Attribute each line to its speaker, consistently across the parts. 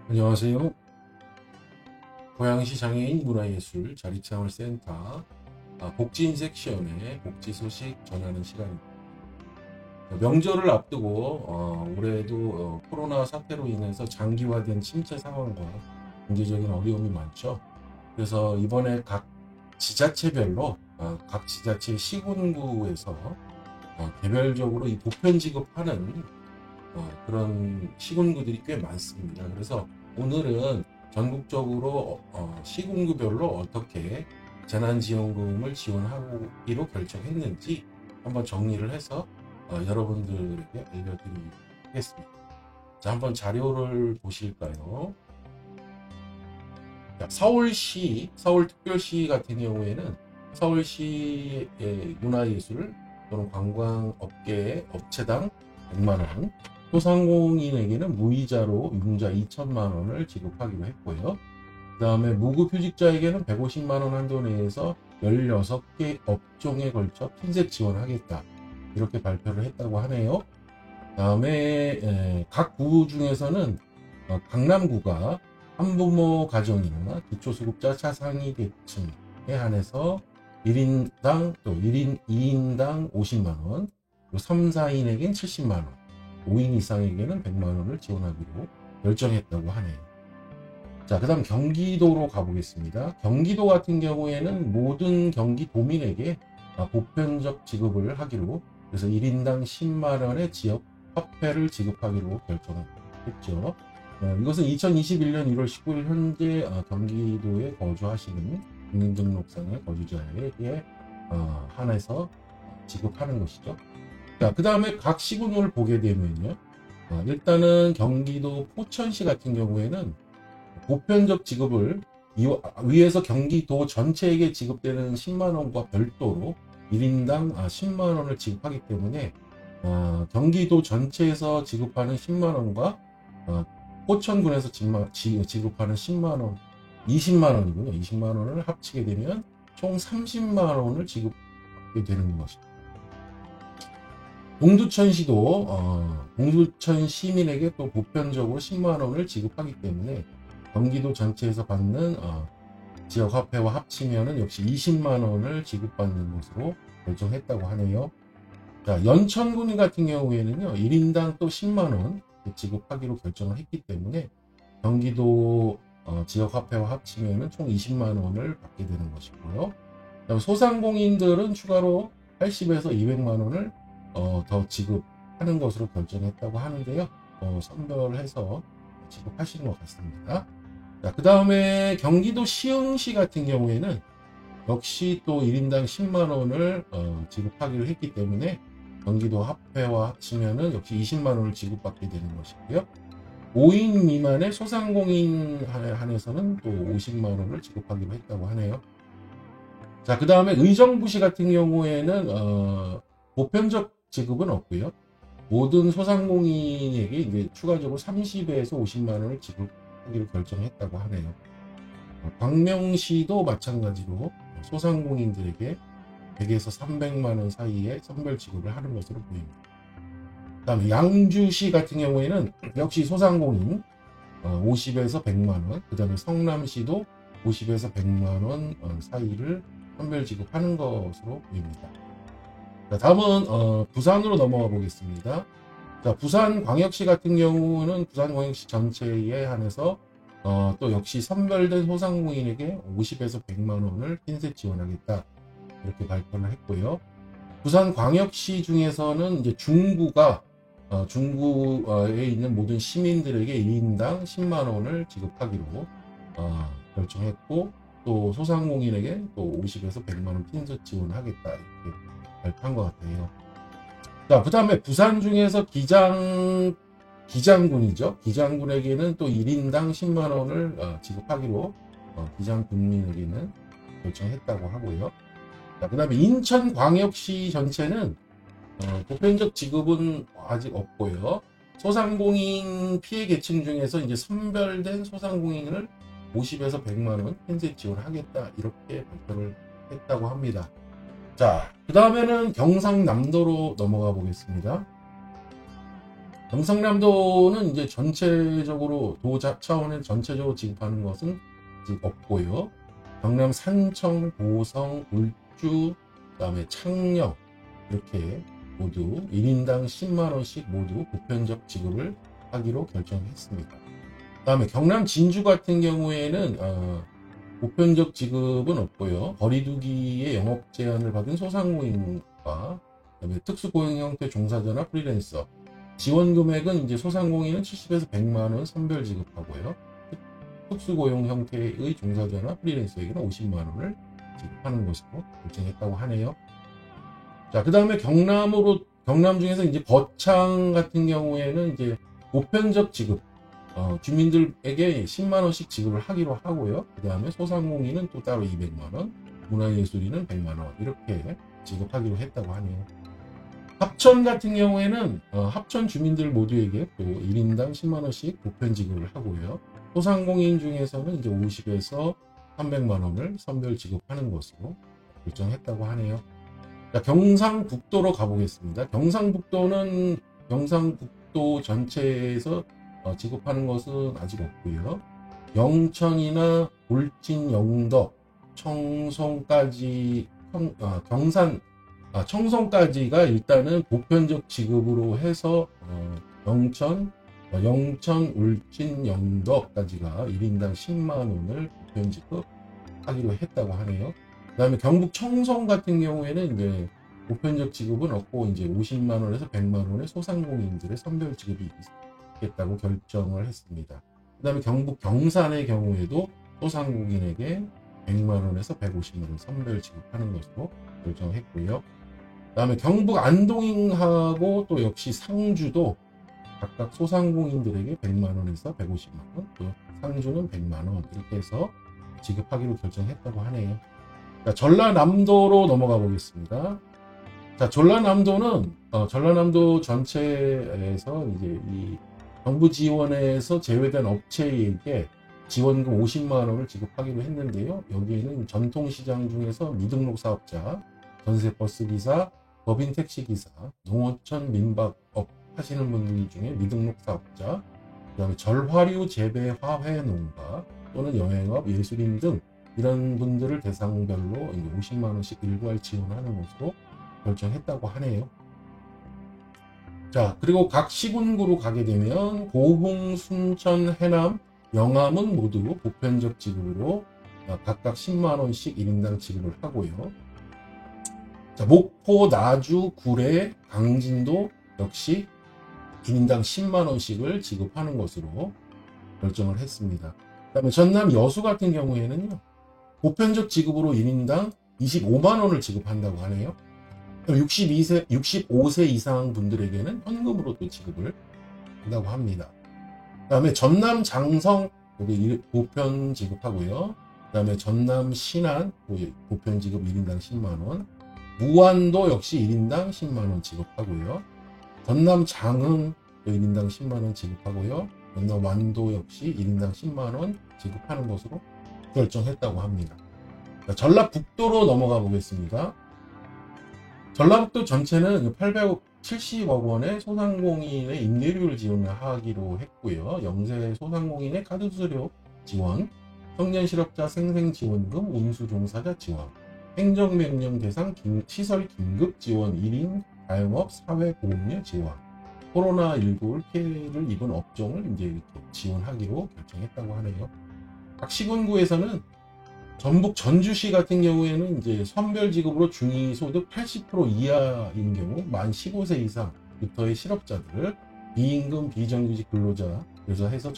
Speaker 1: 안녕하세요. 고양시 장애인 문화예술 자립생활센터 복지인 섹션의 복지 소식 전하는 시간입니다. 명절을 앞두고 올해도 코로나 사태로 인해서 장기화된 침체 상황과 경제적인 어려움이 많죠. 그래서 이번에 각 지자체별로 각 지자체 시군구에서 개별적으로 이 보편 지급하는 그런 시군구들이 꽤 많습니다. 그래서 오늘은 전국적으로 시군구별로 어떻게 재난지원금을 지원하기로 결정했는지 한번 정리를 해서 여러분들에게 알려드리겠습니다. 자, 한번 자료를 보실까요? 자, 서울특별시 같은 경우에는 서울시의 문화예술 또는 관광업계 업체당 100만원, 소상공인에게는 무이자로 융자 2천만원을 지급하기로 했고요. 그 다음에 무급휴직자에게는 150만원 한도 내에서 16개 업종에 걸쳐 핀셋 지원하겠다, 이렇게 발표를 했다고 하네요. 그 다음에 각 구 중에서는 강남구가 한부모 가정이나 기초수급자 차상위 계층에 한해서 1인당 또 2인당 50만원, 3, 4인에겐 70만원, 5인 이상에게는 100만원을 지원하기로 결정했다고 하네요. 자, 그 다음 경기도로 가보겠습니다. 경기도 같은 경우에는 모든 경기도민에게 보편적 지급을 하기로, 그래서 1인당 10만원의 지역 화폐를 지급하기로 결정했죠. 이것은 2021년 1월 19일 현재 경기도에 거주하시는 주민등록상의 거주자에게 한해서 지급하는 것이죠. 자, 그 다음에 각 시군을 보게 되면요, 일단은 경기도 포천시 같은 경우에는 보편적 지급을 위에서 경기도 전체에게 지급되는 10만원과 별도로 1인당 10만원을 지급하기 때문에 경기도 전체에서 지급하는 10만원과 포천군에서 지급하는 10만원, 20만원이군요. 20만원을 합치게 되면 총 30만원을 지급하게 되는 것입니다. 동두천시도 동두천 시민에게 또 보편적으로 10만원을 지급하기 때문에 경기도 전체에서 받는 지역화폐와 합치면 역시 20만원을 지급받는 것으로 결정했다고 하네요. 자, 연천군 같은 경우에는요, 1인당 또 10만원 지급하기로 결정을 했기 때문에 경기도 지역화폐와 합치면 총 20만원을 받게 되는 것이고요. 소상공인들은 추가로 80에서 200만원을 더 지급하는 것으로 결정했다고 하는데요. 선별해서 지급하시는 것 같습니다. 그 다음에 경기도 시흥시 같은 경우에는 역시 또 1인당 10만원을 지급하기로 했기 때문에 경기도 화폐와 합치면 역시 20만원을 지급받게 되는 것이고요. 5인 미만의 소상공인 한해서는 또 50만원을 지급하기로 했다고 하네요. 자, 그 다음에 의정부시 같은 경우에는 보편적 지급은 없고요. 모든 소상공인에게 이제 추가적으로 30에서 50만원을 지급하기로 결정했다고 하네요. 광명시도 마찬가지로 소상공인들에게 100에서 300만원 사이에 선별 지급을 하는 것으로 보입니다. 그 다음에 양주시 같은 경우에는 역시 소상공인 50에서 100만원, 그 다음에 성남시도 50에서 100만원 사이를 선별 지급하는 것으로 보입니다. 자, 다음은 부산으로 넘어가 보겠습니다. 자, 부산광역시 같은 경우는 부산광역시 전체에 한해서 또 역시 선별된 소상공인에게 50에서 100만원을 핀셋 지원하겠다, 이렇게 발표를 했고요. 부산광역시 중에서는 이제 중구가 중구에 있는 모든 시민들에게 1인당 10만원을 지급하기로 결정했고, 또 소상공인에게 또 50에서 100만원 핀셋 지원하겠다, 이렇게 발표한 것 같아요. 자, 그 다음에 부산 중에서 기장군이죠. 기장군에게는 또 1인당 10만원을 지급하기로 기장군민에게는 결정했다고 하고요. 자, 그 다음에 인천광역시 전체는 보편적 지급은 아직 없고요. 소상공인 피해 계층 중에서 이제 선별된 소상공인을 50에서 100만 원 현재 지원하겠다 이렇게 발표를 했다고 합니다. 자, 그 다음에는 경상남도로 넘어가 보겠습니다. 경상남도는 이제 전체적으로 도 차원의 전체적으로 지급하는 것은 아직 없고요. 경남 산청, 보성, 울주, 그다음에 창녕 이렇게 모두 1인당 10만원씩 모두 보편적 지급을 하기로 결정했습니다. 그 다음에 경남 진주 같은 경우에는 보편적 지급은 없고요. 거리두기의 영업 제한을 받은 소상공인과 그다음에 특수고용 형태 종사자나 프리랜서 지원 금액은 이제 소상공인은 70에서 100만 원 선별 지급하고요. 특수고용 형태의 종사자나 프리랜서에게는 50만 원을 지급하는 것으로 결정했다고 하네요. 자, 그 다음에 경남 중에서 이제 거창 같은 경우에는 이제 보편적 지급, 주민들에게 10만 원씩 지급을 하기로 하고요. 그 다음에 소상공인은 또 따로 200만 원, 문화예술인은 100만 원 이렇게 지급하기로 했다고 하네요. 합천 같은 경우에는 합천 주민들 모두에게 또 1인당 10만 원씩 보편 지급을 하고요. 소상공인 중에서는 이제 50에서 300만 원을 선별 지급하는 것으로 결정했다고 하네요. 자, 경상북도로 가보겠습니다. 경상북도는 경상북도 전체에서 지급하는 것은 아직 없고요. 영천이나 울진, 영덕, 청송까지 청송까지가 일단은 보편적 지급으로 해서 영천, 울진, 영덕까지가 1인당 10만 원을 보편 지급하기로 했다고 하네요. 그 다음에 경북 청송 같은 경우에는 이제 보편적 지급은 없고 이제 50만 원에서 100만 원의 소상공인들의 선별 지급이 있겠다고 결정을 했습니다. 그 다음에 경북 경산의 경우에도 소상공인에게 100만 원에서 150만 원 선별 지급하는 것으로 결정했고요. 그 다음에 경북 안동하고 또 역시 상주도 각각 소상공인들에게 100만 원에서 150만 원, 또 상주는 100만 원 이렇게 해서 지급하기로 결정했다고 하네요. 자, 전라남도로 넘어가 보겠습니다. 자, 전라남도는 전라남도 전체에서 이제 이 정부 지원에서 제외된 업체에게 지원금 50만 원을 지급하기로 했는데요. 여기에는 전통시장 중에서 미등록 사업자, 전세버스기사, 법인 택시기사, 농어촌 민박업 하시는 분들 중에 미등록 사업자, 그 다음에 절화류 재배 화훼 농가 또는 여행업, 예술인 등 이런 분들을 대상별로 50만 원씩 일괄 지원하는 것으로 결정했다고 하네요. 자, 그리고 각 시군구로 가게 되면 고흥, 순천, 해남, 영암은 모두 보편적 지급으로 각각 10만 원씩 1인당 지급을 하고요. 자, 목포, 나주, 구례, 강진도 역시 1인당 10만 원씩을 지급하는 것으로 결정을 했습니다. 그 다음에 전남 여수 같은 경우에는요, 보편적 지급으로 1인당 25만 원을 지급한다고 하네요. 65세 이상 분들에게는 현금으로 또 지급을 한다고 합니다. 그 다음에 전남 장성 여기 보편 지급하고요. 그 다음에 전남 신안 보편 지급 1인당 10만 원, 무안도 역시 1인당 10만 원 지급하고요. 전남 장흥 1인당 10만 원 지급하고요. 전남 완도 역시 1인당 10만 원 지급하는 것으로 결정했다고 합니다. 자, 전라북도로 넘어가 보겠습니다. 전라북도 전체는 870억 원의 소상공인의 임대료를 지원하기로 했고요. 영세 소상공인의 카드 수수료 지원, 청년 실업자 생생지원금, 운수종사자 지원, 행정명령 대상 시설 긴급 지원 1인 자영업 사회보험료 지원, 코로나19 피해를 입은 업종을 이제 이렇게 지원하기로 결정했다고 하네요. 각 시군구에서는 전북 전주시 같은 경우에는 이제 선별 지급으로 중위소득 80% 이하인 경우 만 15세 이상부터의 실업자들을 비임금 비정규직 근로자 그래서 해서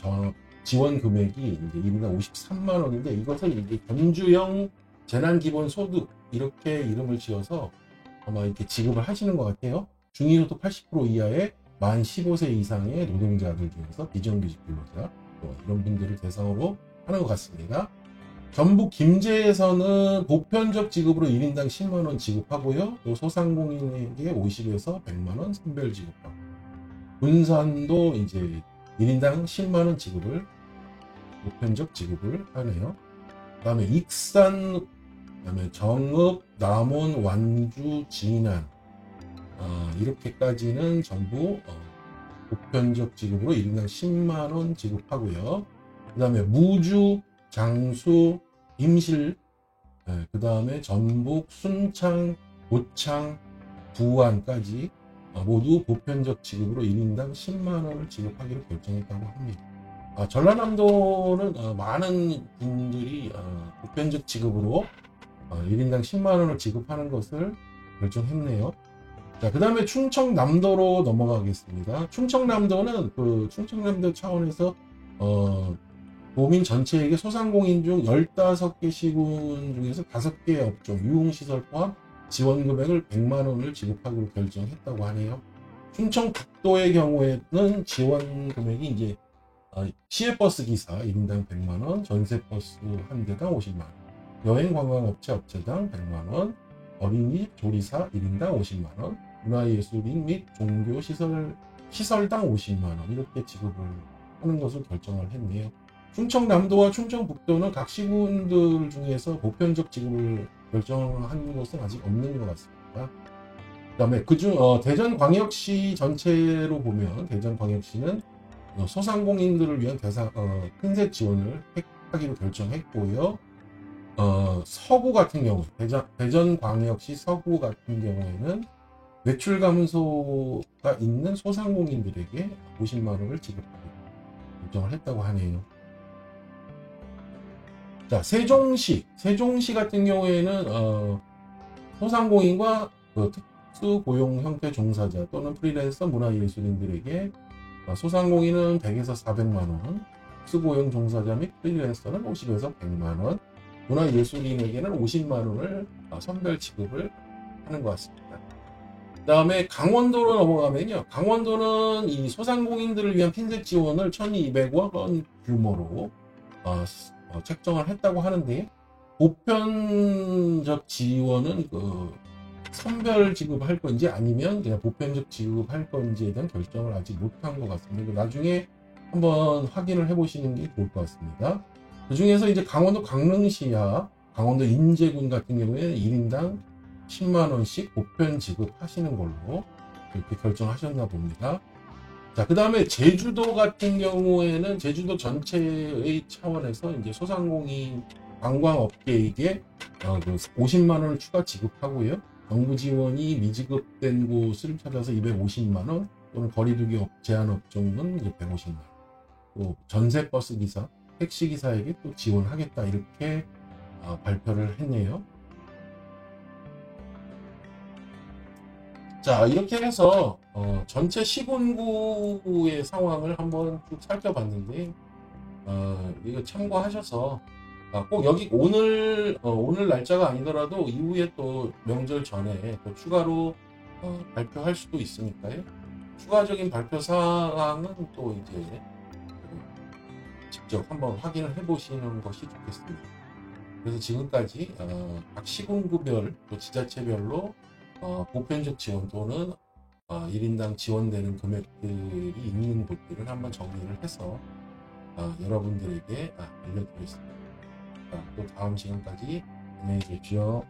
Speaker 1: 지원 금액이 이제 1인당 53만 원인데 이것을 이제 전주형 재난기본소득 이렇게 이름을 지어서 아마 이렇게 지급을 하시는 것 같아요. 중위소득 80% 이하의 만 15세 이상의 노동자들 중에서 비정규직 근로자 이런 분들을 대상으로 하는 것 같습니다. 전북 김제에서는 보편적 지급으로 1인당 10만 원 지급하고요. 또 소상공인에게 50에서 100만 원 선별 지급하고, 군산도 이제 1인당 10만원 지급을, 보편적 지급을 하네요. 그 다음에 익산, 그 다음에 정읍, 남원, 완주, 진안, 이렇게까지는 전부 보편적 지급으로 1인당 10만원 지급하고요. 그 다음에 무주, 장수, 임실, 그 다음에 전북, 순창, 고창, 부안까지 모두 보편적 지급으로 1인당 10만원을 지급하기로 결정했다고 합니다. 전라남도는 많은 분들이 보편적 지급으로 1인당 10만원을 지급하는 것을 결정했네요. 자, 그 다음에 충청남도로 넘어가겠습니다. 충청남도는 충청남도 차원에서 도민 전체에게 소상공인 중 15개 시군 중에서 5개의 업종, 유흥시설 포함 지원 금액을 100만원을 지급하기로 결정했다고 하네요. 충청북도의 경우에는 지원 금액이 이제 시외버스 기사 1인당 100만원, 전세버스 한 대당 50만원, 여행관광업체 업체당 100만원, 어린이집 조리사 1인당 50만원, 문화예술인 및 종교시설당 50만원 이렇게 지급을 하는 것을 결정을 했네요. 충청남도와 충청북도는 각 시군들 중에서 보편적 지급을 결정한 것은 아직 없는 것 같습니다. 그 다음에 대전광역시 전체로 보면 대전광역시는 소상공인들을 위한 핀셋 지원을 하기로 결정했고요. 서구 같은 경우, 대전광역시 서구 같은 경우에는 매출 감소가 있는 소상공인들에게 50만원을 지급하기로 결정을 했다고 하네요. 자, 세종시 같은 경우에는 소상공인과 특수고용 형태 종사자 또는 프리랜서 문화예술인들에게 소상공인은 100에서 400만원, 특수고용 종사자 및 프리랜서는 50에서 100만원, 문화예술인에게는 50만원을 선별 지급을 하는 것 같습니다. 그 다음에 강원도로 넘어가면요. 강원도는 이 소상공인들을 위한 핀셋 지원을 1200억 원 규모로 책정을 했다고 하는데, 보편적 지원은 선별 지급할 건지 아니면 그냥 보편적 지급할 건지에 대한 결정을 아직 못한 것 같습니다. 나중에 한번 확인을 해보시는 게 좋을 것 같습니다. 그 중에서 이제 강원도 강릉시와 강원도 인제군 같은 경우에는 1인당 10만원씩 보편 지급하시는 걸로 이렇게 결정하셨나 봅니다. 자, 그 다음에 제주도 같은 경우에는 제주도 전체의 차원에서 이제 소상공인 관광업계에게 50만원을 추가 지급하고요. 정부 지원이 미지급된 곳을 찾아서 250만원, 또는 거리두기 제한 업종은 이제 150만원, 또 전세버스 기사, 택시 기사에게 또 지원하겠다 이렇게 발표를 했네요. 자, 이렇게 해서 전체 시군구의 상황을 한번 쭉 살펴봤는데, 이거 참고하셔서 꼭 여기 오늘 날짜가 아니더라도 이후에 또 명절 전에 또 추가로 발표할 수도 있으니까요. 추가적인 발표 사항은 또 이제 직접 한번 확인을 해보시는 것이 좋겠습니다. 그래서 지금까지 각 시군구별 또 지자체별로 보편적 지원 또는 1인당 지원되는 금액들이 있는 곳들을 한번 정리를 해서 여러분들에게 알려드리겠습니다. 또 다음 시간까지 안녕히 계십시오.